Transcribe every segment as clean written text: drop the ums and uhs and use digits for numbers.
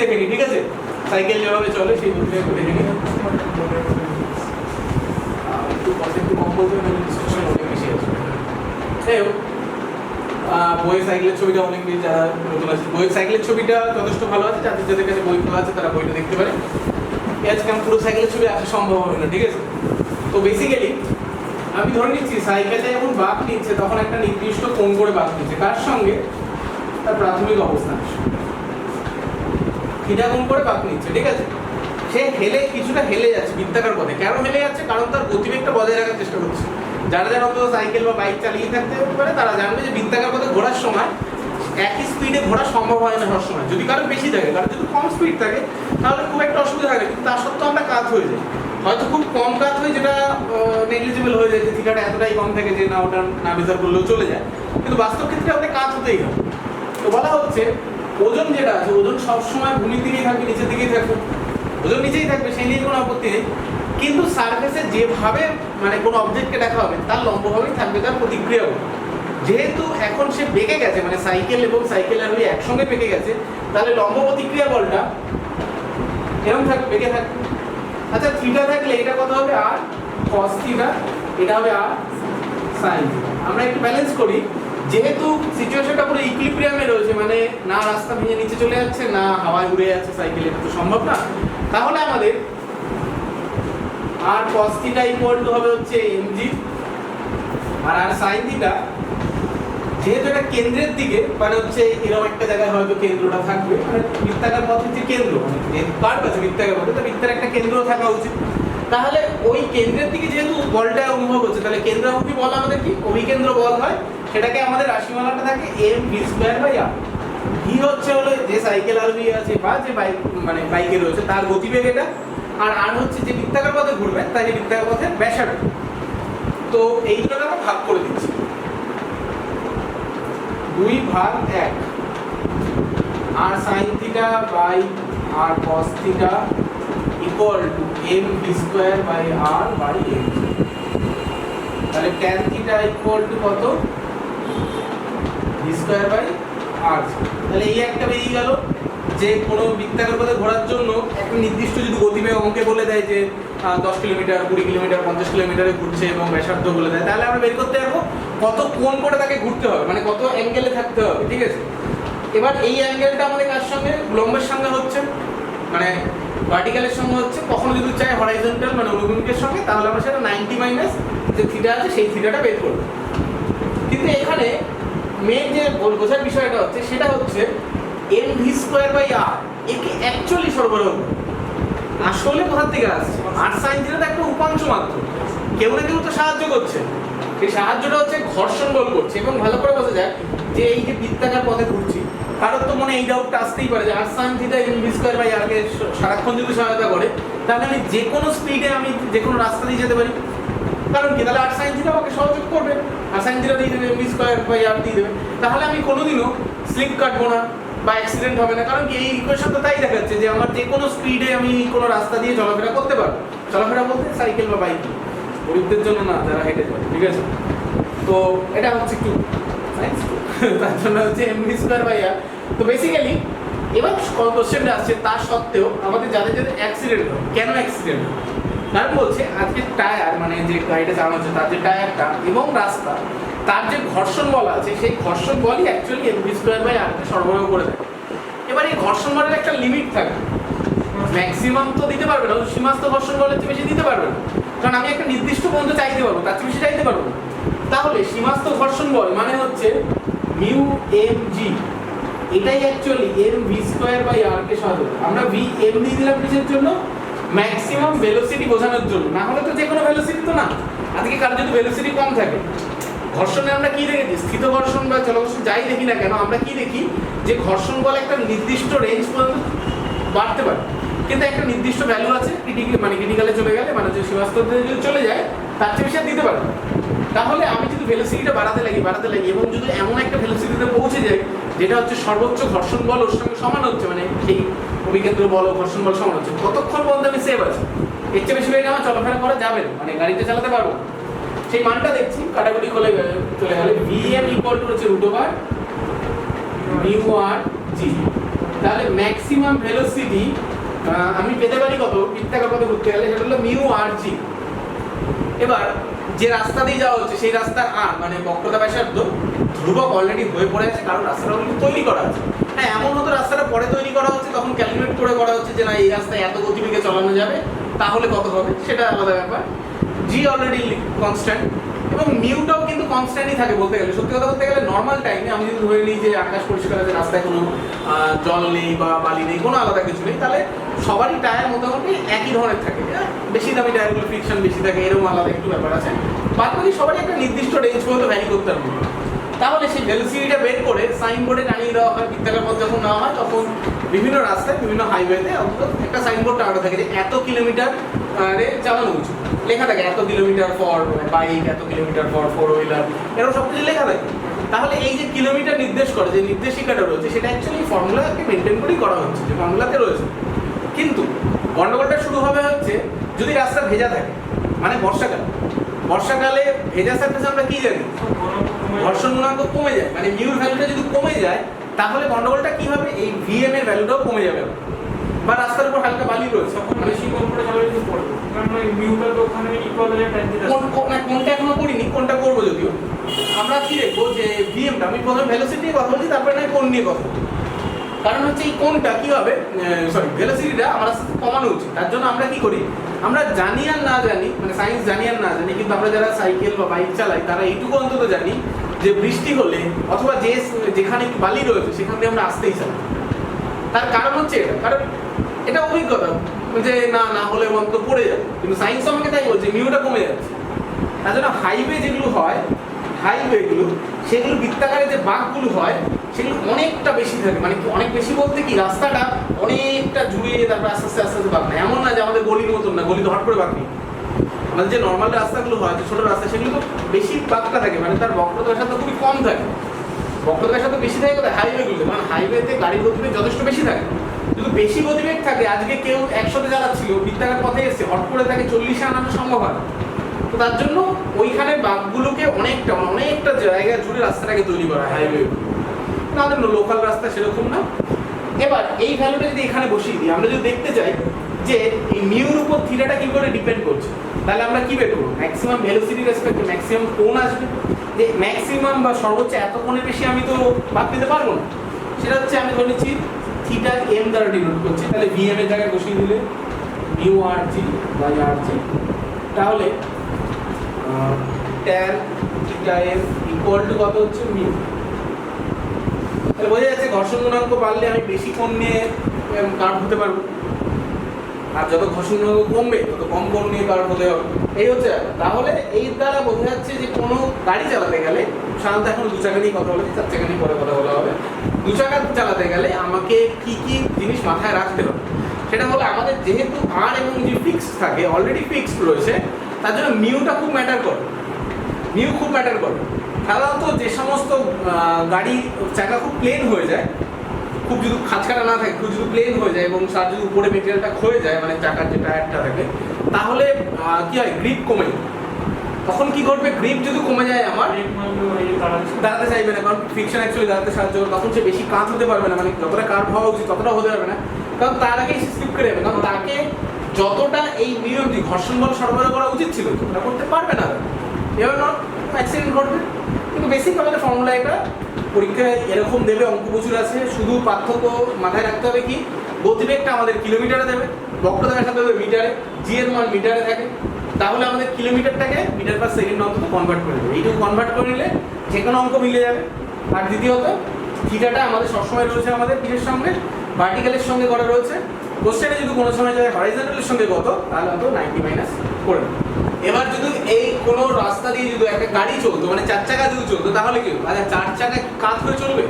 দেখে নিই, ঠিক আছে? সাইকেল যেভাবে চলে সেই গতিবেগ একটু দেখে নিই। একটু কথা একটু কম বলতে হবে, ডিসকাশন অনেক বেশি আছে। বইয়ের সাইকেলের ছবিটা অনেক বেশি, যারা নতুন আছে বইয়ের সাইকেলের ছবিটা যথেষ্ট ভালো আছে, যাদের যাদের কাছে বই খোলা আছে তারা বইটা দেখতে পারে। আজকে আমার পুরো সাইকেলের ছবি আসা সম্ভব হবে না, ঠিক আছে? তো বেসিক্যালি আমি ধরে নিচ্ছি সাইকেলটা যখন বাঁক নিচ্ছে তখন একটা নির্দিষ্ট কোণ করে বাঁক নিচ্ছে, কার সঙ্গে? তার প্রাথমিক অবস্থান থিটা কোণ করে বাঁক নিচ্ছে, ঠিক আছে? সে কিছুটা হেলে যাচ্ছে বৃত্তাকার পথে। কেন হেলে যাচ্ছে? কারণ তার গতিবেগটা বজায় রাখার চেষ্টা করছে। যারা যারা অন্তত সাইকেল বা বাইক চালিয়ে থাকতে পারে তারা জানবে যে বৃত্তাকার পথে ঘোরার সময় একই স্পিডে ঘোরা সম্ভব হয় না সবসময়। যদি কারো বেশি থাকে, কারণ যদি কম স্পিড থাকে তাহলে খুব একটা অসুবিধা থাকে, কিন্তু তার সত্ত্বেও আমরা কাত হয়ে যাই। হয়তো খুব কম কাত হয়, যেটা নেগলিজিবল হয়ে যায়, যে থিটাটা এতটাই কম থাকে যে না ওটা না বিচার করলেও চলে যায়, কিন্তু বাস্তব ক্ষেত্রে আমাদের কাত হতেই হয়। তো বলা হচ্ছে ওজন যেটা আছে, ওজন সবসময় ভূমির দিকেই থাকবে, নিচের দিকেই থাকবে। ওজন নিচেই থাকবে, সেই নিয়ে কোনো আপত্তি নেই, কিন্তু সারফেসে যেভাবে মানে কোনো অবজেক্টকে দেখা হবে তার লম্বভাবেই থাকবে তার প্রতিক্রিয়া। যেহেতু এখন সে বেঁকে গেছে, মানে সাইকেল এবং সাইকেল আরোহী একসঙ্গে বেঁকে গেছে, তাহলে লম্ব প্রতিক্রিয়া বলটা এরকম থাকবে, বেঁকে থাকবে। আচ্ছা, থিটা থাকলে এটা কত হবে? আর cos থিটা, এটা হবে আর sin থিটা। আমরা একটু ব্যালেন্স করি, যেহেতু সিচুয়েশনটা পুরো ইকুইলিব্রিয়ামে রয়েছে, মানে না রাস্তা ভেঙে নিচে চলে যাচ্ছে না হাওয়ায় উড়ে যাচ্ছে সাইকেল, এটা তো সম্ভব না। তাহলে আমাদের আর cos থিটা ইকুয়াল টু হবে হচ্ছে mg, আর sin থিটা যেহেতু এটা কেন্দ্রের দিকে, মানে হচ্ছে এরকম একটা জায়গায় হয়তো কেন্দ্রটা থাকবে, মানে বৃত্তাকার পথের যে কেন্দ্র, মানে যেহেতু কার্ভ আছে বৃত্তাকার পথে, তো বৃত্তের একটা কেন্দ্র থাকা উচিত। তাহলে ওই কেন্দ্রের দিকে যেহেতু বলটা অনুভব হচ্ছে, তাহলে কেন্দ্রাভুক্তি বল আমাদের কি? অভিকেন্দ্র বল হয়। সেটাকে আমাদের রাশিমালাটা থাকে mv²/r। ভি হচ্ছে হলো যে সাইকেল আরোহী আছে বা যে বাইক মানে বাইকে রয়েছে তার গতিবেগ এটা, আর আর হচ্ছে যে বৃত্তাকার পথে ঘুরবে তাই যে বৃত্তাকার পথের ব্যাসার্ধ। তো এইগুলোকে আমরা ভাগ করে দিচ্ছি 2/1, R sin theta by R cos theta equal to mv²/r by mg। তাহলে tan থিটা ইকুয়াল টু কত? v²/r। তাহলে এই একটা বেরিয়ে গেল যে কোনো বৃত্তাকার পথে ঘোরার জন্য একটা নির্দিষ্ট যদি গতিবেগ অঙ্কে বলে দেয় যে 10 কিলোমিটার, 20 কিলোমিটার, 50 কিলোমিটারে ঘুরছে এবং ব্যাসার্ধ বলে দেয়, তাহলে আমরা বের করতে পারবো কত কোণ করে তাকে ঘুরতে হবে, মানে কত অ্যাঙ্গেলে থাকতে হবে, ঠিক আছে? এবার এই অ্যাঙ্গেলটা আমাদের কার সঙ্গে? লম্বের সঙ্গে হচ্ছে, মানে ভার্টিক্যালের সঙ্গে হচ্ছে। কখনো যদি চাই হরাইজন্টাল মানে অনুভূমিকের সঙ্গে, তাহলে আমরা সেটা 90 মাইনাস যে থিটা আছে সেই থিটাটা বের করবো। কিন্তু এখানে মেন যে বোঝার বিষয়টা হচ্ছে সেটা হচ্ছে mv²/r একে অ্যাকচুয়ালি সরবরাহ করে আসলে কোথা থেকে আসছে? আর sin থিটা তো একটা উপাংশ মাত্র, কেউ না কেউ তো সাহায্য করছে। সেই সাহায্যটা হচ্ছে ঘর্ষণ বল করছে, এবং ভালো করে বোঝা যায় যে এই যে বৃত্তাকার পথে ঘুরছি, কারোর তো মনে এই ডাউটটা আসতেই পারে যে আর sin থিটা mv²/r কে সারাক্ষণ যদি সহায়তা করে, তাহলে আমি যে কোনো স্পিডে আমি যে কোনো রাস্তা দিয়ে যেতে পারি। কারণ কি? তাহলে আর sin থিটা আমাকে সহযোগ করবে, আর sin থিটা দিয়ে দেবে, mv²/r দিয়ে দেবে। তাহলে আমি কোনোদিনও স্লিপ কাটবো না বা অ্যাক্সিডেন্ট হবে না। কারণ কি? এই ইকুয়েশন তো তাই দেখাচ্ছে যে আমার যে কোনো স্পিডে আমি কোনো রাস্তা দিয়ে চলাফেরা করতে পারবো। চলাফেরা বলতে সাইকেল বা বাইক, গরিবদের জন্য না, যারা হেঁটে যায়, ঠিক আছে? তো এটা হচ্ছে কি সায়েন্স, তার জন্য হচ্ছে mv²/r। তো বেসিক্যালি এবার কোশ্চেনটা আসছে, তার সত্ত্বেও আমাদের যাদের যাদের অ্যাক্সিডেন্ট হয়, কেন অ্যাক্সিডেন্ট হয়? কারণ বলছে আজকে টায়ার, মানে যে গাড়িটা চালানো হচ্ছে তার যে টায়ারটা এবং রাস্তা, তার যে ঘর্ষণ বল আছে সেই ঘর্ষণ বলই অ্যাকচুয়ালি mv²/r কে সরবরাহ করে দেয়। এবার এই ঘর্ষণ বলের একটা লিমিট থাকে, ম্যাক্সিমাম তো দিতে পারবে না, সীমাস্ত ঘর্ষণ বলের চেয়ে বেশি দিতে পারবে না, কারণ আমি একটা নির্দিষ্ট পর্যন্ত চাইতে পারবো, তার চেয়ে বেশি চাইতে পারবো না। তাহলে সীমাস্ত ঘর্ষণ বল মানে হচ্ছে μmg, এটাই অ্যাকচুয়ালি mv²/r কে সহায়তা করে। আমরা vm দিয়ে দিলাম কিসের জন্য? ম্যাক্সিমাম ভেলোসিটি বোঝানোর জন্য। না হলে তো যে কোনো ভেলোসিটি তো না, আজকে কার যদি ভেলোসিটি কম থাকে, ঘর্ষণে আমরা কি দেখেছি? স্থিত ঘর্ষণ বা চল ঘর্ষণ যাই দেখি না কেন, আমরা কি দেখি যে ঘর্ষণ বল একটা নির্দিষ্ট রেঞ্জ পর্যন্ত বাড়তে পারে, কিন্তু একটা নির্দিষ্ট ভ্যালু আছে, ক্রিটিক্যালে চলে গেলে, মানে যে সীমাস্ততে যদি চলে যায় তার চেয়ে বেশি আর দিতে পারে। তাহলে আমি যদি ভেলোসিটিটা বাড়াতে লাগি এবং যদি এমন একটা ভেলোসিটিতে পৌঁছে যাই যেটা হচ্ছে সর্বোচ্চ ঘর্ষণ বল ওর সঙ্গে সমান হচ্ছে, মানে সেই অভিকেন্দ্র বল ও ঘর্ষণ বল সমান হচ্ছে, ততক্ষণ পর্যন্ত আমি সেভ আছি। এর চেয়ে বেশি আমার চলাফেরা করা যাবে না, মানে গাড়িতে চালাতে পারবো। সেই মানটা দেখছি কাটাকুটি চলে গেলে vm ইকুয়াল টু হচ্ছে √μr g। তাহলে ম্যাক্সিমাম ভেলোসিটি আমি পেতে পারি কত বৃত্তাকার পথে ঘুরতে গেলে, সেটা হলো মিউ আর জি। এবার যে রাস্তা দিয়ে যাওয়া হচ্ছে সেই রাস্তার আর মানে বক্রতা ব্যাসার্ধ ধ্রুবক অলরেডি হয়ে পড়ে আছে, কারণ রাস্তাটা অলরেডি তৈরি করা আছে। হ্যাঁ, এমন হতো রাস্তাটা পরে তৈরি করা হচ্ছে, তখন ক্যালকুলেট করে করা হচ্ছে যে না এই রাস্তায় এত গতিবেগে চালানো যাবে, তাহলে কত হবে সেটা আলাদা ব্যাপার। জি অলরেডি কনস্ট্যান্ট এবং মিউটাও কিন্তু কনস্ট্যান্টই থাকে বলতে গেলে। সত্যি কথা বলতে গেলে নর্মাল টাইমে আমি যদি ধরে নিই যে আকাশ পরিষ্কার আছে, রাস্তায় কোনো জল নেই বা বালি নেই, কোনো আলাদা কিছু নেই, তাহলে সবারই টায়ার মোটামুটি একই ধরনের থাকে। বেশি দামি টায়ারগুলো ফ্রিকশন বেশি থাকে, এরকম আলাদা একটু ব্যাপার আছে। বাদ বাকি সবারই একটা নির্দিষ্ট রেঞ্জ পর্যন্ত ভ্যারি করতে হবে। তাহলে সেই ভেলোসিটিটা বের করে সাইনবোর্ডে টানিয়ে দেওয়া হয়। বৃত্তাকার পথ যখন নেওয়া হয় তখন বিভিন্ন রাস্তায় বিভিন্ন হাইওয়েতে অন্তত একটা সাইনবোর্ড টানানো থাকে যে এত কিলোমিটার চালানো উচিত, লেখা থাকে এত কিলোমিটার ফর বাইক, এত কিলোমিটার ফর ফোর হুইলার, এরকম সব কিছু লেখা থাকে। তাহলে এই যে কিলোমিটার নির্দেশ করে যে নির্দেশিকাটা রয়েছে সেটা অ্যাকচুয়ালি ফর্মুলাকে মেনটেন করেই করা হচ্ছে, যে ফর্মুলাতে রয়েছে। কিন্তু গন্ডগোলটা শুরু হবে হচ্ছে যদি রাস্তা ভেজা থাকে, মানে বর্ষাকালে ভেজা সারফেসে আমরা কি জানি ঘর্ষণ গুণাঙ্ক কমে যায়, মানে মিউর ভ্যালুটা যদি কমে যায় তাহলে গন্ডগোলটা কি হবে, এই ভিএম এর ভ্যালুটাও কমে যাবে। বা রাস্তার উপর হালকা বালি রয়েছে, বেশি কম্পিউটার চালালে কিন্তু পড়বে, কারণ ওই মিউটা তো ওখানে ইকুয়াল হয়ে টাইপ দিতে কোনটা এখনো করিনি, কোনটা করবো যদিও। আমরা কি দেখবো যে ভিএমটা, আমি প্রথমে ভেলোসিটি নিয়ে কথা বলছি, তারপরে না কোন নিয়ে কথা বলছি। কারণ হচ্ছে এই কোনটা কি হবে, সরি ভেলোসিটিটা আমার আস্তে আস্তে কমানো উচিত। তার জন্য আমরা কি করি, আমরা জানি আর না জানি, মানে সায়েন্স জানি আর না জানি, কিন্তু আমরা যারা সাইকেল বা বাইক চালাই তারা এইটুকু অন্তত জানি যে বৃষ্টি হলে অথবা যেখানে বালি রয়েছে সেখান দিয়ে আমরা আসতেই চাই। তার কারণ হচ্ছে এটা, কারণ এটা অভিজ্ঞতা যে না হলে অন্ত পড়ে যাবে, কিন্তু সায়েন্স আমাকে তাই বলছে মিউটা কমে যাচ্ছে। তার জন্য হাইওয়ে যেগুলো হয়, হাইওয়েগুলো সেগুলো বৃত্তাকারে যে বাঁকগুলো হয় সেগুলো অনেকটা বেশি থাকে, মানে অনেক বেশি বলতে কি রাস্তাটা অনেকটা জুড়ে তারপর আস্তে আস্তে আস্তে আস্তে বাঁক না। এমন না যে আমাদের গলির মতন না, গলি তো হট করে বাঁক নেই। আমাদের যে নর্মাল রাস্তাগুলো হয়, যে ছোটো রাস্তা, সেগুলো তো বেশি বাঁকটা থাকে, মানে তার বক্রতা ব্যাসার্ধ খুবই কম থাকে। বক্রতা ব্যাসার্ধ বেশি থাকে কোথায়, হাইওয়েগুলোতে, কারণ হাইওয়েতে গাড়ির গতিবেগ যথেষ্ট বেশি থাকে। যদি বেশি গতিবেগ থাকে, আজকে কেউ 100-তে চালাচ্ছিল, বৃত্তাকার পথে এসে হট করে তাকে 40-এ আনানো সম্ভব হয়। তো তার জন্য ওইখানে বাঁকগুলোকে অনেকটা জায়গা জুড়ে রাস্তাটাকে তৈরি করা হয় হাইওয়ে। আমাদের লোকাল রাস্তা সেরকম না। এবার এই ভ্যালুটা যদি এখানে বসিয়ে দিই, আমরা যদি দেখতে চাই যে এই মিউর উপর থিটাটা কি করে ডিপেন্ড করছে, তাহলে আমরা কি বের করবো, ম্যাক্সিমাম ভেলোসিটি রেসপেক্টে ম্যাক্সিমাম কোণ আসবে। যে ম্যাক্সিমাম বা সর্বোচ্চ এত কোণের বেশি আমি তো বাদ দিতে পারবো না, সেটা হচ্ছে আমি ধরে নিচ্ছি থিটা এম দ্বারা ডিনোট করছি। তাহলে ভিএম এর জায়গায় বসিয়ে দিলে mu R G by R G, তাহলে tan theta M equal to কত হচ্ছে মিউ। তাহলে বোঝা যাচ্ছে ঘর্ষণ গুণাঙ্ক বাড়লে আমি বেশি কোণ নিয়ে কার্ভ হতে পারবো, আর যত ঘর্ষণ গুণাঙ্ক কমবে তত কম কোণ নিয়ে কার্ভ হতে হবে। এই হচ্ছে, তাহলে এই দ্বারা বোঝা যাচ্ছে যে কোনো গাড়ি চালাতে গেলে, সাধারণত এখন 2 চাকা নিয়ে কথা বলেছি, 4 চাকা নিয়ে পরে কথা বলা হবে। 2 চাকা চালাতে গেলে আমাকে কি কি জিনিস মাথায় রাখতে হবে, সেটা হলো আমাদের যেহেতু আর এবং জি ফিক্সড থাকে, অলরেডি ফিক্সড রয়েছে, তার জন্য মিউটা খুব ম্যাটার করে। মিউ খুব ম্যাটার করে। সাধারণত যে সমস্ত গাড়ি চাকা খুব প্লেন হয়ে যায়, খুব যদি খাঁচকাটা না থাকে, খুব যদি প্লেন হয়ে যায় এবং তার যদি উপরে মেটেরিয়ালটা ক্ষয়ে যায়, মানে চাকার যে টায়ারটা থাকে, তাহলে কি হয়, গ্রিপ কমে যায়। তখন কি ঘটবে, গ্রিপ যদি কমে যায় আমার দাঁড়াতে চাইবে না, কারণ ফ্রিকশন অ্যাকচুয়ালি দাঁড়াতে সাহায্য করে। তখন সে বেশি কাঁচ হতে পারবে না, মানে যতটা কার্ভ হওয়া উচিত ততটা হতে পারবে না, কারণ তার আগেই সে স্লিপ করে যাবে। কারণ তাকে যতটা এই নিয়ম ঘর্ষণ বল সরবরাহ করা উচিত ছিল ওটা করতে পারবে না, এবার অ্যাক্সিডেন্ট ঘটবে। কিন্তু বেসিক আমাদের ফর্মুলা এটা, পরীক্ষায় এরকম দেবে, অঙ্ক প্রচুর আছে। শুধু পার্থক্য মাথায় রাখতে হবে কি, গতিবেগটা আমাদের কিলোমিটারে দেবে, বক্রতা ব্যাসার্ধ দেবে মিটারে, জি এর মান মিটারে থাকে। তাহলে আমাদের কিলোমিটারটাকে মিটার পার সেকেন্ড অন্তত কনভার্ট করে দেবে। এইটুকু কনভার্ট করে নিলে যে কোনো অঙ্ক মিলে যাবে। আর দ্বিতীয়ত থিটাটা আমাদের সবসময় রয়েছে আমাদের কিসের সঙ্গে, ভার্টিক্যালের সঙ্গে করা রয়েছে। কোশ্চেনে যদি কোনো সময় যায় হরাইজন্টালের সঙ্গে কত, তাহলে অন্তত 90 মাইনাস করে নেবে। এবার যদি এই কোনো রাস্তা দিয়ে যদি একটা গাড়ি চলতো, মানে 4 চাকা যদি চলতো, তাহলে কি হবে, আচ্ছা 4 চাকা কাত হয়ে চলবে,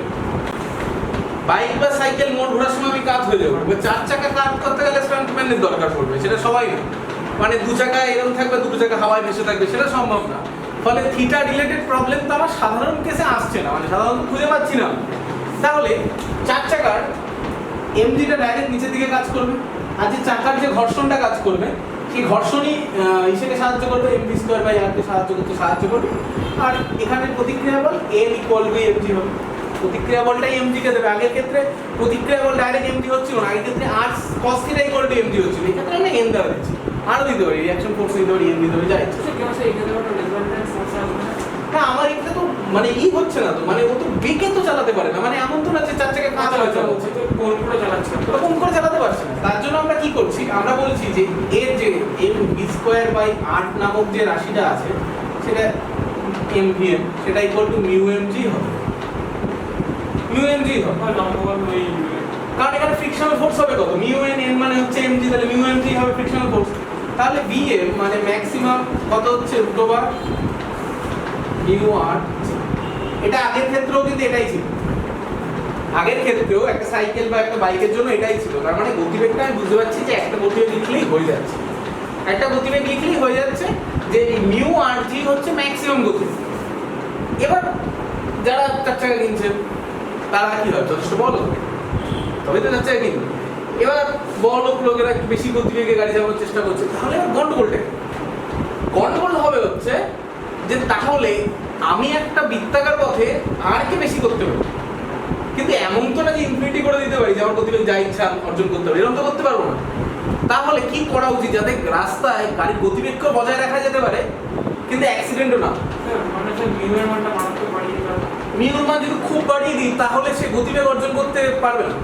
বাইক বা সাইকেল মোড় ঘোরার সময় আমি কাত হয়ে যাবো। 4 চাকা কাত করতে গেলে স্টান্টম্যানের দরকার পড়বে, সেটা সবাই না। মানে 2 চাকা এরকম থাকবে, 2 চাকা হাওয়ায় ভেসে থাকবে, সেটা সম্ভব না। ফলে থিটা রিলেটেড প্রবলেম তো আমার সাধারণ কেসে আসছে না, মানে সাধারণত খুঁজে পাচ্ছি না। তাহলে 4 চাকার এমজিটা ডাইরেক্ট নিচের দিকে কাজ করবে, আর যে চাকার যে ঘর্ষণটা কাজ করবে সেই ঘর্ষণই ইসেকে সাহায্য করবে, এমভি স্কোয়ার বাই আরকে সাহায্য করবে। আর এখানে প্রতিক্রিয়া বল এম ইকুয়াল টু এমজি হবে। প্রতিক্রিয়া বলটাই এমজি কে দেবে। আগের ক্ষেত্রে প্রতিক্রিয়া বল ডাইরেক্ট এমজি হচ্ছিল না, আগের ক্ষেত্রে আর cos theta equal two MG হচ্ছিল। এই ক্ষেত্রে আমরা এন দেওয়া দিচ্ছি, আরও দিতে পারি, রিঅ্যাকশন ফোর্স দিতে পারি, এন দিতে পারি, যা ইচ্ছা। সে কেন সে এখানে কোনো রেজাল্টেন্ট ফোর্স আসবে না? না আমার এখানে তো মানে হচ্ছে না তো, মানে ও তো বেঁকে তো চালাতে পারে না, মানে এমন তো না যে চার চাকা কাঁচা হচ্ছে, তো কোন করে চালাচ্ছে? এরকম করে চালাতে পারছে না। তার জন্য আমরা কি করছি, আমরা বলছি যে এর যে এম বি স্কোয়ার বাই 8 নামক যে রাশিটা আছে সেটা এমভিএম, সেটা ইকুয়াল টু মিউ এমজি হবে, মিউ এমজি হবে। হয় লম্ববল ওই কারণ এখানে ফ্রিকশনাল ফোর্স হবে কত, মিউ এন এন মানে হচ্ছে এমজি, তাহলে মিউ এমজি হবে ফ্রিকশনাল ফোর্স। তাহলে বিএম মানে ম্যাক্সিমাম কত হচ্ছে √/, মিউ আর। এটা আগের ক্ষেত্রেও কিন্তু এটাই ছিল, আগের ক্ষেত্রেও একটা সাইকেল বা একটা বাইকের জন্য এটাই ছিল। তার মানে গতিবেগটা আমি বুঝতে পারছি যে একটা গতিবেগ লিখলেই হয়ে যাচ্ছে, একটা গতিবেগ লিখলেই হয়ে যাচ্ছে যে মিউ আর জি হচ্ছে ম্যাক্সিমাম গতিবেগ। এবার যারা চার চাকা কিনছে তারা কি হয়, যথেষ্ট বড় তবে তো চার চাকা কিনবে। এবার বড় লোকেরা একটু বেশি গতিবেগে গাড়ি চালানোর চেষ্টা করছে, তাহলে গন্ডগোলটা গন্ডগোল হবে হচ্ছে যে তাহলে আমি একটা বৃত্তাকার পথে আর কে বেশি করতে পারি, কিন্তু এমন তো না যে ইনফিনিটি করে দিতে পারি যে আমার গতিবেগ যা ইচ্ছা অর্জন করতে পারি, এরকম তো করতে পারবো না। তাহলে কি করা উচিত যাতে রাস্তায় গাড়ির গতিবেগকে বজায় রাখা যেতে পারে কিন্তু অ্যাক্সিডেন্টও না। মানে যে মিউ এর মানটা বাড়াতে পারি না, মিউর মান যদি খুব বাড়িয়ে দিই তাহলে সে গতিবেগ অর্জন করতে পারবে না।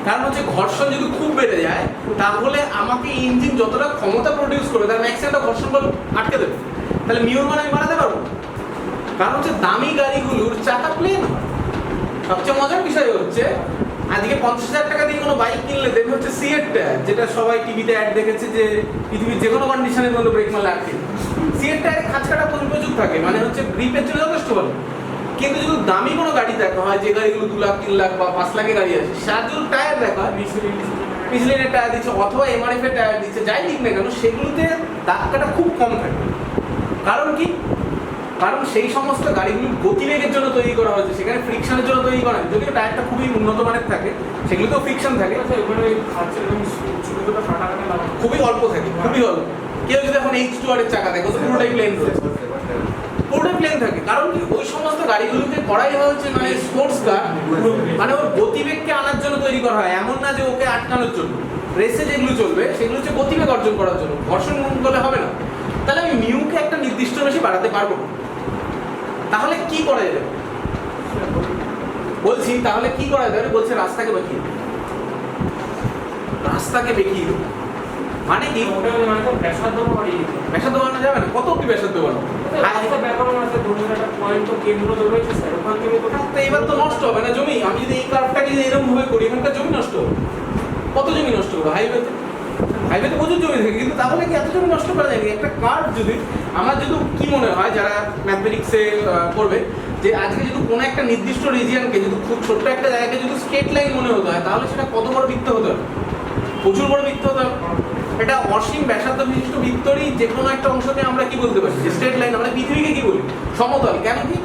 কারণ হচ্ছে ঘর্ষণ যদি খুব বেড়ে যায় তাহলে আমাকে ইঞ্জিন যতটা ক্ষমতা প্রডিউস করবে তার ম্যাক্সিমামটা ঘর্ষণ বল আটকে দেবে, তাহলে মিউর মান আমি বাড়াতে পারবো না। কারণ হচ্ছে দামি গাড়িগুলোর চাকা প্লেন হয়। সবচেয়ে মজার বিষয় হচ্ছে আজকে 50,000 টাকা দিয়ে কোনো বাইক কিনলে দেখবে হচ্ছে সিএট টায়ার, যেটা সবাই টিভিতে অ্যাড দেখেছে যে পৃথিবীর যে কোনো কন্ডিশনের মধ্যে ব্রেক মারলে আটকে। সিএট টায়ারে খাঁচকাটা প্রযুক্ত থাকে, মানে হচ্ছে গ্রিপের জন্য যথেষ্ট ভালো। কিন্তু যদি দামি কোনো গাড়ি দেখা হয়, যে গাড়িগুলো 2 লাখ 3 লাখ বা 5 লাখের গাড়ি আছে, সার যদি টায়ার দেখা হয় মিশলিনের টায়ার দিচ্ছে অথবা এমআরএফ এর টায়ার দিচ্ছে, যাই দিক না কেন সেগুলোতে ধাক্কাটা খুব কম থাকে। কারণ কি, কারণ সেই সমস্ত গাড়িগুলো গতিবেগের জন্য তৈরি করা হয়েছে, সেখানে ফ্রিকশনের জন্য তৈরি করা হয়। যদিও টায়ারটা খুবই উন্নত মানের থাকে, সেগুলোতেও ফ্রিকশন থাকে, মানে খাচ্ছে এবং ছোট ছোট ফাটা কাটা লাগানো খুবই অল্প থাকে, খুবই অল্প। কেউ যদি এখন H2R এর চাকা দেখো তো পুরোটাই প্লেন রয়েছে, পুরোটাই প্লেন থাকে। কারণ কি, ওই সমস্ত গাড়িগুলোকে করাই হয়েছে মানে স্পোর্টস কার, মানে ওর গতিবেগকে আনার জন্য তৈরি করা হয়, এমন না যে ওকে আটকানোর জন্য। রেসে যেগুলো চলবে সেগুলো হচ্ছে গতিবেগ অর্জন করার জন্য, ঘর্ষণ করলে হবে না। তাহলে আমি মিউকে একটা নির্দিষ্ট বেশি বাড়াতে পারবো না। তাহলে কি করা যাবে বলছি, তাহলে কি করা যাবে বলছে, রাস্তাকে বেঁকিয়ে দেবো, রাস্তাকে বেঁকিয়ে দেবো। মানে কি, ওটা মানে তো ব্যাসার্ধ বাড়িয়ে দিতে ব্যাসার্ধ বানানো যাবে না, কত অব্দি ব্যাসার্ধ বানাবো? রাস্তা ব্যাকরণ আছে, ধরুন একটা পয়েন্ট তো কেন্দ্র রয়েছে স্যার, ওখান থেকে তো তো এবার তো নষ্ট হবে না জমি। আমি যদি এই কার্ভটাকে যদি এরকম ভাবে করি, এখানকার জমি নষ্ট হবে। কত জমি নষ্ট করবো হাইওয়েতে? হাইওয়েতে প্রচুর জমি থাকে, কিন্তু তাহলে কি এত জমি নষ্ট করা যায়? একটা কার্ভ যদি আমার যদি কি মনে হয় যারা ম্যাথমেটিক্সে করবে, যে আজকে যদি কোনো একটা নির্দিষ্ট রিজিয়নকে যদি খুব ছোট্ট একটা জায়গাকে যদি স্ট্রেট লাইন মনে হতে হয়, তাহলে সেটা কত বড় বৃত্ত হতে হবে? প্রচুর বড় বৃত্ত হতে হবে। এটা অসীম ব্যাসার্ধ বিশিষ্ট বৃত্তরই যে কোনো একটা অংশকে আমরা কি বলতে পারি, যে স্ট্রেট লাইন। আমরা পৃথিবীকে কি বলি, সমতল। কেন কি,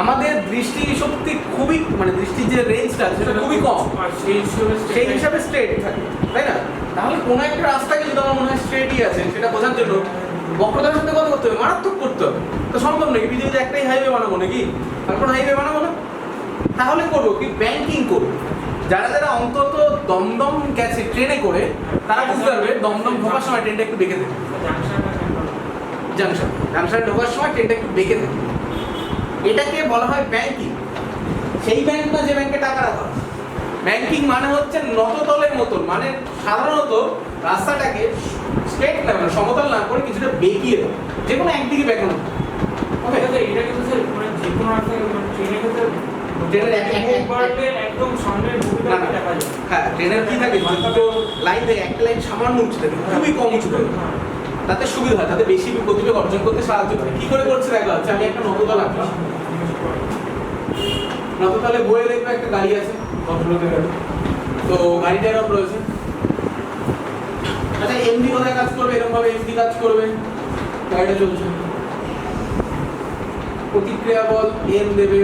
আমাদের দৃষ্টি শক্তি খুবই, মানে দৃষ্টির যে রেঞ্জটা আছে সেটা খুবই কম, সেই হিসাবে স্ট্রেট থাকে, তাই না? তাহলে কোনো একটা রাস্তাকে যদি আমার মনে হয় স্ট্রেটই আছে, সেটা বোঝার জন্য বক্রতার সাথে কথা করতে হবে, মারাত্মক করতে হবে। তো সম্ভব নাকি পৃথিবীতে একটাই হাইওয়ে বানাবো নাকি, আর কোনো হাইওয়ে বানাবো না? তাহলে করবো কি, ব্যাংকিং করবো। যারা যারা অন্তত দমদম গেছে ট্রেনে করে, তারা বুঝতে পারবে দমদম ঢোকার সময় ট্রেনটা একটু বেঁকে থাকে, জাংশনে ঢোকার সময় ট্রেনটা একটু বেঁকে থাকে। এটাকে বলা হয় ব্যাংকিং। সেই ব্যাংক না যে ব্যাংকে টাকা রাখা হয়। ব্যাংকিং মানে হচ্ছে নততলের মতন, মানে সাধারণত রাস্তাটাকে স্ট্রেট না, মানে সমতল না করে কিছুটা বেঁকিয়ে দেয়, যে কোনো একদিকে বেঁকানো। ওকে, এটা কিন্তু স্যার মানে যে কোনো রাস্তায় ট্রেনে কিন্তু একদম সামনে দেখা যায়। হ্যাঁ, ট্রেনের কি থাকে, দুটো লাইন থেকে একটা লাইন সামান্য উঁচু থাকে, খুবই কম উঁচু থাকে, তাতে সুবিধা হয়, তাতে বেশি গতিবেগ অর্জন করতে সাহায্য করে। কি করে করছে দেখা যাচ্ছে, আমি একটা নততল আঁকি, নততলে বয়ে দেখবে একটা গাড়ি আছে, ভদ্রলোকের গাড়ি, তো গাড়িটা এরকম রয়েছে। আচ্ছা, এমডি কোথায় কাজ করবে, এরকম ভাবে এমডি কাজ করবে, গাড়িটা চলছে, প্রতিক্রিয়া বল এম দেবে,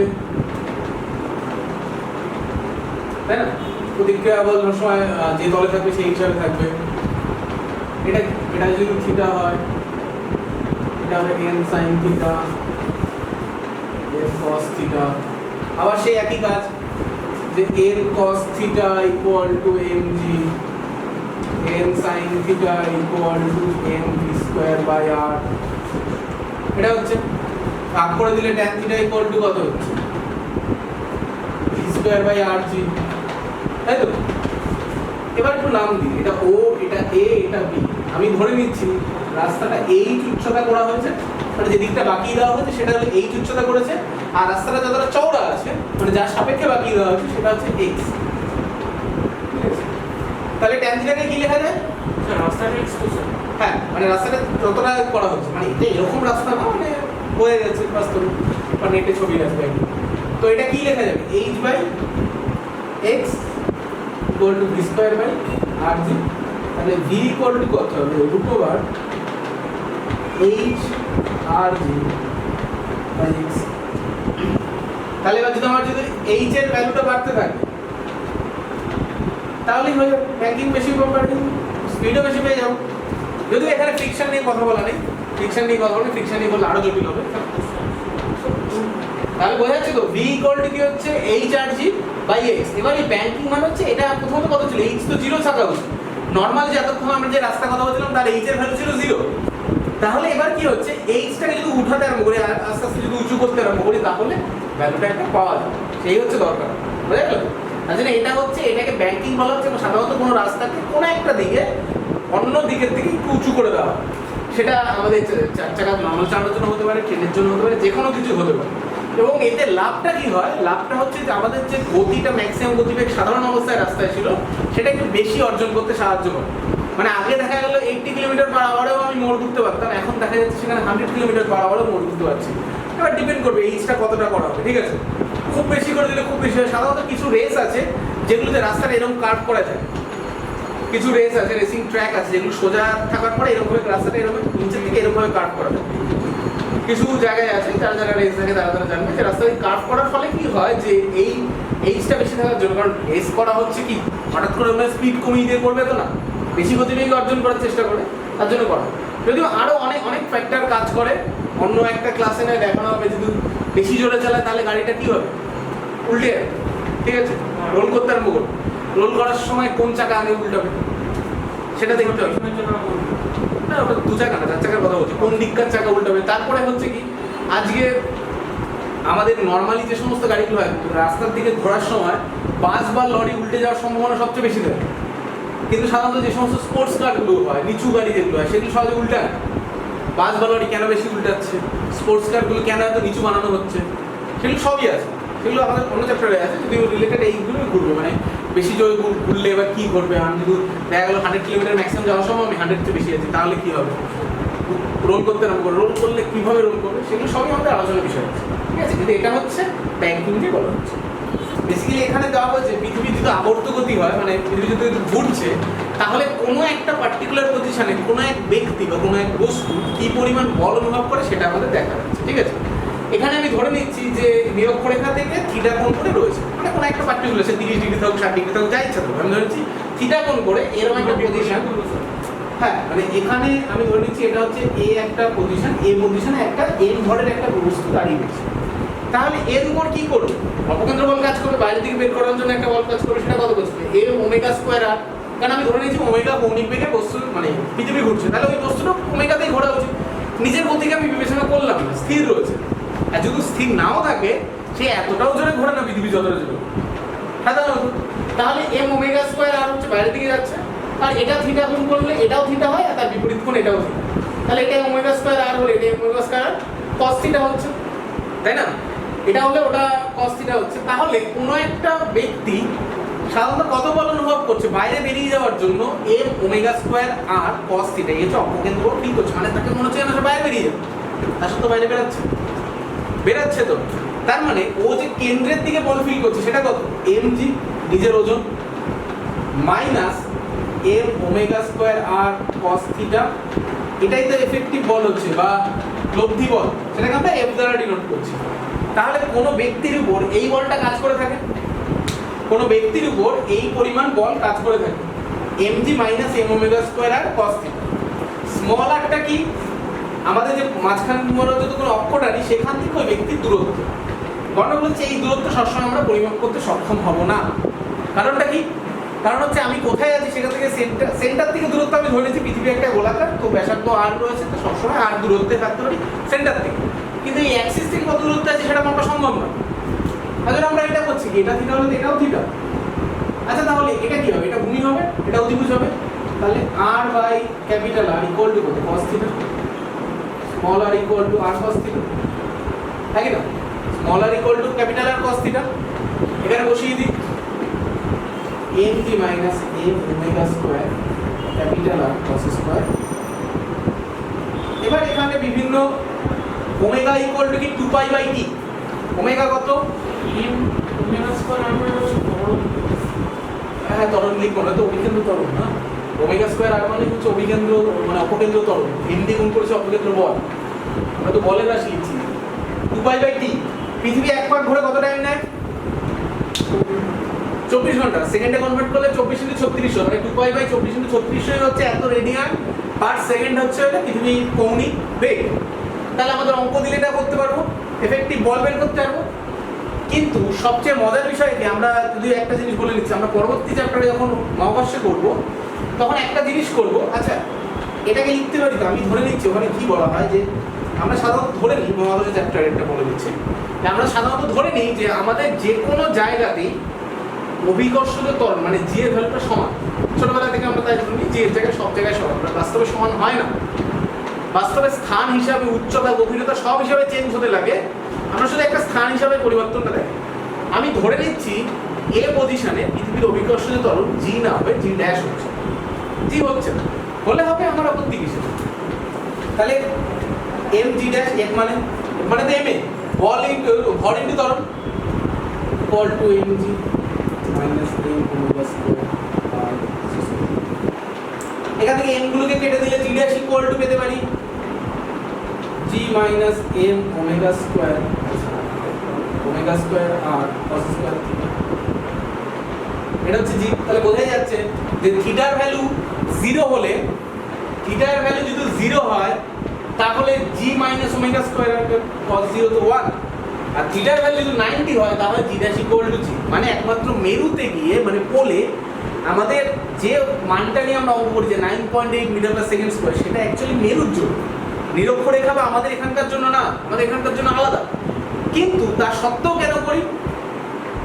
তাই না? প্রতিক্রিয়া বল সময় যে তলে থাকবে সেই হিসাবে থাকবে। এটা এটা যদি থিটা হয়, এটা হবে n sin theta, f cos theta. আবার সেই একই কাজ, যে n cos theta equal to mg n sin theta equal to mv square by r, এটা হচ্ছে ভাগ করে দিলে tan থিটা ইকুয়াল টু কত হচ্ছে v স্কয়ার বাই rg, তাই তো? এবার একটু নাম দিই, এটা ও, এটা এ, এটা বি। আমি ধরে নিচ্ছি রাস্তাটা এই উচ্চতা করা হয়েছে, মানে যে দিকটা বাকি দেওয়া হয়েছে সেটা হলো এই উচ্চতা করেছে, আর রাস্তাটা যতটা চওড়া আছে মানে যার সাপেক্ষে বাকি দেওয়া হয়েছে সেটা হচ্ছে x। তাহলে tan থিটাকে কি লেখা যায়? রাস্তাটা এক্সপোজার। হ্যাঁ, মানে রাস্তাটা যতটা করা হচ্ছে, মানে এটা এরকম রাস্তা না, মানে হয়ে যাচ্ছে বাস্তবে, মানে এটা ছবি আসবে। তো এটা কি লেখা যাবে? h বাই x equal to v square by rg। তাহলে v ইকুয়াল টু কত হবে? রুট ওভার h rg বাই x। তাহলে এবার যদি আমার যদি h এর ভ্যালুটা বাড়তে থাকে তাহলেই হয়ে যাবে, ব্যাংকিং বেশি কোম্পানি স্পিডও বেশি পেয়ে যাবো। যদিও এখানে ফ্রিকশন নিয়ে কথা বলা নেই, ফ্রিকশন নিয়ে কথা বলি, ফ্রিকশন নিয়ে বললে আরো জটিল হবে। তাহলে বোঝা যাচ্ছে তো v ইকুয়াল টু কি হচ্ছে h rg বাই x। এবার এই ব্যাংকিং মানে হচ্ছে এটা প্রথমত কত ছিল? h তো 0 থাকা উচিত। নরমাল যে এতক্ষণ আমরা যে রাস্তা কথা বলছিলাম তার h এর ভ্যালু ছিল 0। তাহলে এবার কি হচ্ছে, h টাকে যদি উঠাতে আরম্ভ করি, আস্তে আস্তে যদি উঁচু করতে আরম্ভ করি, তাহলে ভ্যালুটা একটা পাওয়া যায়। সেই হচ্ছে দরকার, বুঝা গেল? আসলে এটা হচ্ছে, এটাকে ব্যাংকিং বলা হচ্ছে সাধারণত কোনো রাস্তাকে কোনো একটা দিকে অন্য দিকের থেকে একটু উঁচু করে দেওয়া, সেটা আমাদের চার চাকা মানুষ চালানোর জন্য হতে পারে, ট্রেনের জন্য হতে পারে, যে কোনো কিছু হতে পারে। এবং এতে লাভটা কি হয়? লাভটা হচ্ছে যে আমাদের যে গতিটা, ম্যাক্সিমাম গতিবেগ সাধারণ অবস্থায় রাস্তায় ছিল সেটা একটু বেশি অর্জন করতে সাহায্য করে। মানে আগে দেখা গেল 80 কিলোমিটার পার আওয়ারেও আমি মোড় ঘুরতে পারতাম, এখন দেখা যাচ্ছে সেখানে 100 কিলোমিটার পার আওয়ারেও মোড় ঘুরতে পারছি। এবার ডিপেন্ড করবে এইচটা কতটা করা হবে, ঠিক আছে? খুব বেশি করে দিলে খুব বেশি হয়। সাধারণত কিছু রেস আছে যেগুলোতে রাস্তাটা এরকম কার্ভ করা যায়, কিছু রেস আছে, রেসিং ট্র্যাক আছে যেগুলো সোজা থাকার পরে এরকম ভাবে রাস্তাটা এরকম নিচের থেকে এরকম ভাবে কার্ভ করা যায়। কিছু জায়গায় আছে, যারা যারা রেস থাকে তারা জানবে যে রাস্তায় কার্ভ করার ফলে কি হয়, যে এই এইচটা বেশি থাকার জন্য, কারণ রেস করা হচ্ছে কি হঠাৎ করে ওরা স্পিড কমিয়ে দিয়ে করবে তো না, বেশি গতিবেগ অর্জন করার চেষ্টা করে, তার জন্য করা। যদিও আরো অনেক অনেক ফ্যাক্টর কাজ করে, অন্য একটা ক্লাসে নয় দেখানো হবে। যদি বেশি জোরে চালায় তাহলে গাড়িটা কি হবে? উল্টে যাবে, ঠিক আছে? রোল করতে আরম্ভ করবে, রোল করার সময় কোন চাকা আগে উল্টাবে সেটা দেখতে হবে। না, ওটা দু চাকা না, চার চাকার কথা বলছি, কোন দিককার চাকা উল্টাবে। তারপরে হচ্ছে কি, আজকে আমাদের নর্মালি যে সমস্ত গাড়িগুলো হয় রাস্তার দিকে ঘোরার সময় বাস বা লরি উল্টে যাওয়ার সম্ভাবনা সবচেয়ে বেশি থাকে, কিন্তু সাধারণত যে সমস্ত স্পোর্টস কারগুলো হয়, নিচু গাড়ি যেগুলো হয়, সেগুলো সহজে উল্টায়। বাস বা লরি কেন বেশি উল্টাচ্ছে, স্পোর্টস কারগুলো কেন এত নিচু বানানো হচ্ছে, সেগুলো সবই আছে। সেগুলো আমাদের অন্য চ্যাপ্টারে আছে, যদি রিলেটেড এইগুলোই ঘুরবে, মানে বেশি জোরে ঘুরলে এবার কী ঘটবে। আমি যদি দেখা গেলো 100 কিলোমিটার ম্যাক্সিমাম যাওয়ার সময় আমি 100 চেয়ে বেশি আছি, তাহলে কী হবে? রোল করতে আরম্ভ করে, রোল করলে কীভাবে রোল করবে, সেগুলো সবই আমাদের আলোচনার বিষয় আছে, ঠিক আছে? কিন্তু এটা হচ্ছে ব্যাংকিং দিয়ে বলা হচ্ছে। বেসিক্যালি এখানে দেওয়া হয়েছে পৃথিবী যদি আবর্ত গতি হয়, মানে পৃথিবী যদি ঘুরছে, তাহলে কোনো একটা পার্টিকুলার পজিশনে কোনো এক ব্যক্তি বা কোনো এক বস্তু কী পরিমাণ বল অনুভব করে সেটা আমাদের দেখা যাচ্ছে, ঠিক আছে? এখানে আমি ধরে নিচ্ছি যে নিরক্ষরেখা থেকে থিটা কোণ করে রয়েছে, মানে কোনো একটা পার্টিকুলার, সে 30 ডিগ্রি থাকুক, 60 ডিগ্রি থাকুক, যা ইচ্ছা থাকুক, আমি ধরে নিচ্ছি থিটা কোণ করে এরকম একটা পজিশন। হ্যাঁ, মানে এখানে আমি ধরে নিচ্ছি এটা হচ্ছে এ একটা পজিশন, এ পজিশনে একটা এন ভরের একটা বস্তু দাঁড়িয়ে গেছে। তাহলে এর উপর কি করবে? অপকেন্দ্র বল কাজ করবে, বাইরে দিকে বের করার জন্য একটা বল কাজ করবে, সেটা কত বসবে? এ ওমেগা স্কোয়ার আর। কারণ আমি ধরে নিয়েছি ওমেগা কৌণিক বেগে বস্তু, মানে পৃথিবী ঘুরছে, তাহলে ওই বস্তুটা ওমেগাতেই ঘোরা উচিত। নিজের গতিকে আমি বিবেচনা করলাম না, স্থির রয়েছে। আর যদি স্থির নাও থাকে, সে এতটাও জোরে ঘোরে না পৃথিবী যতটা জোরে সাধারণত। তাহলে এম ওমেগা স্কোয়ার আর হচ্ছে বাইরের দিকে যাচ্ছে, আর এটা থিটা কোণ করলে এটাও থিটা হয়, আর তার বিপরীত কোণ এটাও থিটা। তাহলে এটা ওমেগা স্কোয়ার আর হলে এটা ওমেগা স্কোয়ার কস থিটা হচ্ছে, তাই না? এটা হলে ওটা কস থিটা হচ্ছে। তাহলে কোনো একটা ব্যক্তি সাধারণত কত বল অনুভব করছে বাইরে বেরিয়ে যাওয়ার জন্য? M omega square R cos theta, এই হচ্ছে অপকেন্দ্র বল ঠিক করছে, মানে তাকে মনে হচ্ছে না বাইরে বেরিয়ে যাবে, তার সাথে বাইরে বেরাচ্ছে তো। তার মানে ও যে কেন্দ্রের দিকে বল ফিল করছে সেটা কত? এম জি নিজের ওজন minus M omega square R cos theta, এটাই তো এফেক্টিভ বল হচ্ছে বা লব্ধি বল, সেটাকে আমরা এফ দ্বারা ডিনোট করছি। তাহলে কোনো ব্যক্তির উপর এই বলটা কাজ করে থাকে, কোনো ব্যক্তির উপর এই পরিমাণ বল কাজ করে থাকে, M G minus M omega square R cos theta. Small আরটা কি? আমাদের যে মাঝখান যত কোনো অক্ষটা নেই সেখান থেকে ওই ব্যক্তির দূরত্ব, গন্ডগোল হচ্ছে এই দূরত্ব সবসময় আমরা পরিমাপ করতে সক্ষম হব না। কারণটা কি? কারণ হচ্ছে আমি কোথায় আছি সেখান থেকে সেন্টার থেকে দূরত্ব আমি ধরে নিচ্ছি পৃথিবী একটা গোলাকার, তো ব্যাসার্ধ আর রয়েছে, তো সবসময় আর দূরত্বে থাকতে পারি সেন্টার থেকে। কিন্তু এই অ্যাক্সিস থেকে কত দূরত্বে আছে সেটা মাপা সম্ভব না। তাহলে আমরা এটা করছি কি, এটা থিটা হলে এটাও থিটা। আচ্ছা তাহলে এটা কি হবে? এটা ভূমি হবে, এটা অতিভুজ হবে। তাহলে r বাই ক্যাপিটাল R ইকুয়াল টু কত? cos theta. Small r equal to r cos theta, তাই না? Small r equal to capital R cos theta. এখানে বসিয়ে দিই mg minus m omega square capital R cos square. এবার এখানে বিভিন্ন ওমেগা ইকুয়াল টু কি 2 পাই বাই t। ওমেগা কত? m ওমেগা স্কয়ার আমরা হ্যাঁ তরণ লিখবো না তো, অভিকেন্দ্র তরণ না। ওমেগা স্কয়ার আর মানে হচ্ছে অভিকেন্দ্র মানে অপকেন্দ্র তরণ, হিন্দি গুণ করেছে অপকেন্দ্র বল, আমরা তো বলের রাশি লিখছি। 2 পাই বাই t। পৃথিবী এক পাক ঘুরে কত টাইম নেয়? 24 ঘন্টা। সেকেন্ডে কনভার্ট করলে 24 × 3600, মানে 2 পাই বাই 24 × 3600 হচ্ছে এত রেডিয়ান পার সেকেন্ড হচ্ছে এটা পৃথিবীর কৌণিক বেগ। তাহলে আমাদের অঙ্ক দিলে এটা করতে পারবো, এফেক্টিভ বল বের করতে পারবো। কিন্তু সবচেয়ে মজার বিষয় কি, আমরা যদি একটা জিনিস বলে নিচ্ছি, আমরা পরবর্তী চ্যাপ্টারে যখন মহাকর্ষে করব তখন একটা জিনিস করব। আচ্ছা এটাকে লিখতে পারি তো, আমি ধরে নিচ্ছি ওখানে কি বলা হয় যে আমরা সাধারণত ধরে নিই, মহাকর্ষের চ্যাপ্টারে একটা বলে দিচ্ছি, আমরা সাধারণত ধরে নিই যে আমাদের যে কোনো জায়গাতেই অভিকর্ষজ ত্বরণ মানে জি এর ভ্যালুটা সমান। ছোটবেলা থেকে আমরা তাই ধরে নিই যে এর জায়গায় সব জায়গায় সমান, বাস্তবে সমান হয় না। বাস্তবে স্থান হিসাবে উচ্চতা গভীরতা সব হিসাবে চেঞ্জ হতে লাগে, আমরা শুধু একটা স্থান হিসাবে পরিবর্তনটা দেখি। আমি ধরে নিচ্ছি এ পজিশনে পৃথিবীর অভিকর্ষজ ত্বরণ জি না হবে, জি ড্যাশ হচ্ছে, জি হচ্ছে না, হলে হবে আমার আপত্তি কিসে? তাহলে এম জি ড্যাশ এক মানে মানে তো এম এ বল ইনটু ভর ইনটু ত্বরণ equal to M G minus M omega square R এখান থেকে এম গুলোকে কেটে দিলে জি ড্যাশ ইকুয়াল টু পেতে পারি জি মাইনাস এম ওমেগা স্কয়ার আর cos স্কয়ার থিটা। এটা হচ্ছে জি। তাহলে বোঝাই যাচ্ছে যে থিটার ভ্যালু 0 হলে, থিটার ভ্যালু যদি 0 হয় তাহলে জি মাইনাস ওমেগা স্কয়ার আর cos 0 তো 1, আর থিটার ভ্যালু যদি 90 হয় তাহলে জি ড্যাশ ইকুয়াল টু জি। মানে একমাত্র মেরুতে গিয়ে মানে পোলে আমাদের যে মানটা নিয়ে আমরা অঙ্ক করি যে 9.8 মিটার পার সেকেন্ড স্কয়ার, সেটা অ্যাকচুয়ালি মেরুর জন্য, নিরক্ষরেখা বা আমাদের এখানকার জন্য না, আমাদের এখানকার জন্য আলাদা। কিন্তু তার সত্ত্বেও কেন করি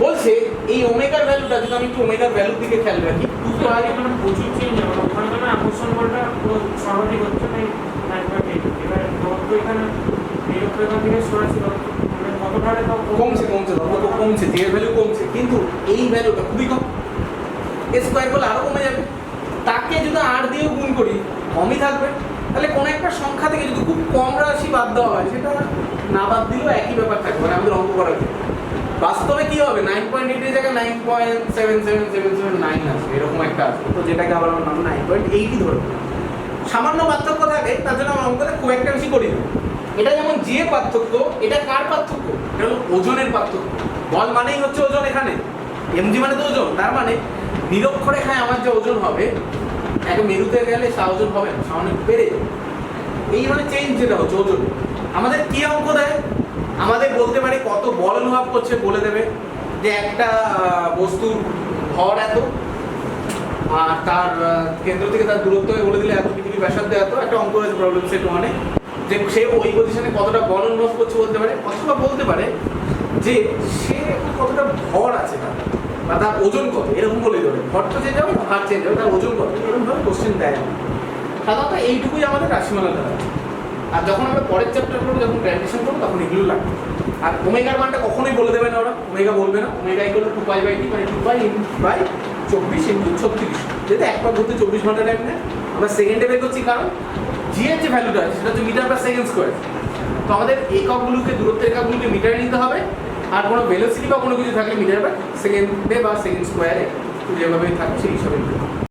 বলছে এই ওমেগার ভ্যালুটা, যদি আমি একটু ওমেগার ভ্যালুর দিকে খেয়াল রাখি, 2 পাই মানে প্রচুর চেঞ্জ হবে, ওখানে মানে আকর্ষণ বলটা পুরো সর্বাধিক হচ্ছে তাই 9.8। এবার দূরত্ব এখানে নিরক্ষরেখা থেকে সরাসরি মানে কতটা কমছে কমছে জি এর ভ্যালু কমছে, কিন্তু এই ভ্যালুটা খুবই কম, এ স্কয়ার করলে আরো কমে যাবে। তাকে যদি আর দিয়ে গুণ করি কমই থাকবে। তাহলে কোন একটা সংখ্যা থেকে যদি খুব কম রাশি বাদ দেওয়া হয়, সেটা না বাদ দিলেও একই ব্যাপার থাকবে, মানে আমাদের অঙ্ক করার ক্ষেত্রে বাস্তবে কি হবে 9.8 এর জায়গায় 9.77779 আসবে, এরকম একটা আসবে, তো যেটাকে আবার আমরা 9.8 ধরে সামান্য পার্থক্য থাকে, তার জন্য আমরা অঙ্কটা খুব একটা বেশি করি না। এটা যেমন জি এর পার্থক্য, এটা কার পার্থক্য? এটা হলো ওজনের পার্থক্য। বল মানেই হচ্ছে ওজন, এখানে এমজি মানে তো ওজন, তার মানে নিরক্ষরেখায় আমার যে ওজন হবে এক মেরুতে গেলে সা ওজন হবে না, সামনে বেড়ে যাবে। এই মানে চেঞ্জ যেটা হচ্ছে ওজন। আমাদের কি অঙ্ক দেয়? আমাদের বলতে পারি কত বল অনুভব করছে, বলে দেবে যে একটা বস্তুর ভর এত, আর তার কেন্দ্র থেকে তার দূরত্ব বলে দিলে এত, পৃথিবীর ব্যাসার্ধ এত। একটা অঙ্ক রয়েছে প্রবলেম সেট 1-এ, যে সে ওই পজিশনে কতটা বল অনুভব করছে বলতে পারে, অথবা বলতে পারে যে সে কতটা ভর আছে তার, বা তার ওজন কত, এরকম বলে দেবে। ভর তো চেঞ্জ হবে, ভার চেঞ্জ হবে, তার ওজন কত, এরকম ভাবে কোশ্চেন দেয়। সাধারণত এইটুকুই আমাদের রাশিমালাটা আছে। আর যখন আমরা পরের চ্যাপ্টার করবো, যখন গ্র্যাজুয়েশন করবো, তখন এগুলো লাগবে। আর ওমেগার মানটা কখনোই বলে দেবে না ওরা, ওমেগা বলবে না। Omega equal to 2 pi by T, মানে 2 পাই বাই 24 × 36, যেটা এক পাক ঘুরতে 24 ঘন্টা টাইম নেয়। আমরা সেকেন্ডে বের করছি, কারণ জি এর যে ভ্যালুটা আছে সেটা হচ্ছে মিটার পার সেকেন্ড স্কোয়ার। তো আমাদের এককগুলোকে, দূরত্বের এককগুলোকে মিটারে নিতে হবে, আর কোনো ভেলোসিটি বা কোনো কিছু থাকলে মিটার পার সেকেন্ডে বা সেকেন্ড স্কোয়ারে যেভাবে থাকে সেই হিসাবে।